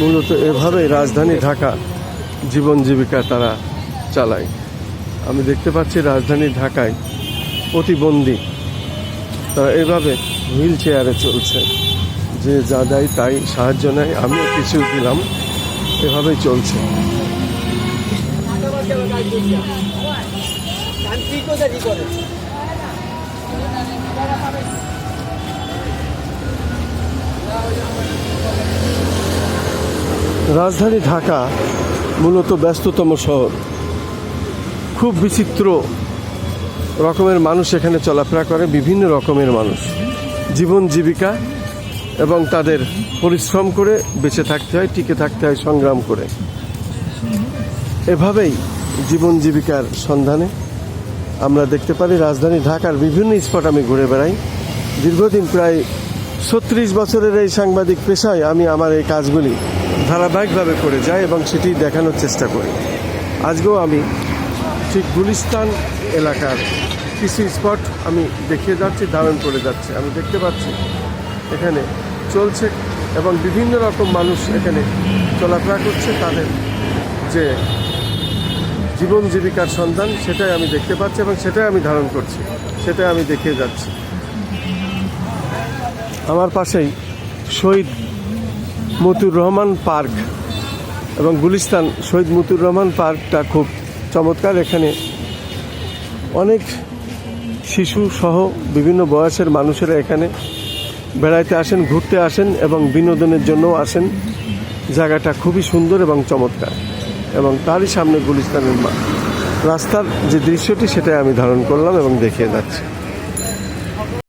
মূলত এভাবেই রাজধানী ঢাকা জীবন জীবিকা তারা চালায়। আমি দেখতে পাচ্ছি রাজধানী ঢাকায় প্রতিবন্ধী তারা এভাবে হুইল চেয়ারে চলছে, যে যা দেয় তাই সাহায্য নেয়, আমিও কিছু দিলাম, এভাবেই চলছে। রাজধানী ঢাকা মূলত ব্যস্ততম শহর, খুব বিচিত্র রকমের মানুষ এখানে চলাফেরা করে, বিভিন্ন রকমের মানুষ, জীবন জীবিকা এবং তাদের পরিশ্রম করে বেঁচে থাকতে হয়, টিকে থাকতে হয় সংগ্রাম করে। এভাবেই জীবন জীবিকার সন্ধানে আমরা দেখতে পারি রাজধানী ঢাকার বিভিন্ন স্পট আমি ঘুরে বেড়াই। দীর্ঘদিন প্রায় 36 বছরের এই সাংবাদিক পেশায় আমি আমার এই কাজগুলি ধারাবাহিকভাবে করে যাই এবং সেটি দেখানোর চেষ্টা করি। আজকেও আমি ঠিক গুলিস্তান এলাকার কিছু স্পট আমি দেখিয়ে যাচ্ছি, ধারণ করে যাচ্ছি। আমি দেখতে পাচ্ছি এখানে চলছে এবং বিভিন্ন রকম মানুষ এখানে চলাফেরা করছে, তাদের যে জীবন জীবিকার সন্ধান সেটাই আমি দেখতে পাচ্ছি এবং সেটাই আমি ধারণ করছি, সেটাই আমি দেখিয়ে যাচ্ছি। আমার পাশেই শহীদ মতিউর রহমান পার্ক এবং গুলিস্তান শহীদ মতিউর রহমান পার্কটা খুব চমৎকার। এখানে অনেক শিশু সহ বিভিন্ন বয়সের মানুষেরা এখানে বেড়াইতে আসেন, ঘুরতে আসেন এবং বিনোদনের জন্যও আসেন। জায়গাটা খুবই সুন্দর এবং চমৎকার, এবং তারই সামনে গুলিস্তানের রাস্তার যে দৃশ্যটি সেটাই আমি ধারণ করলাম এবং দেখিয়ে যাচ্ছি।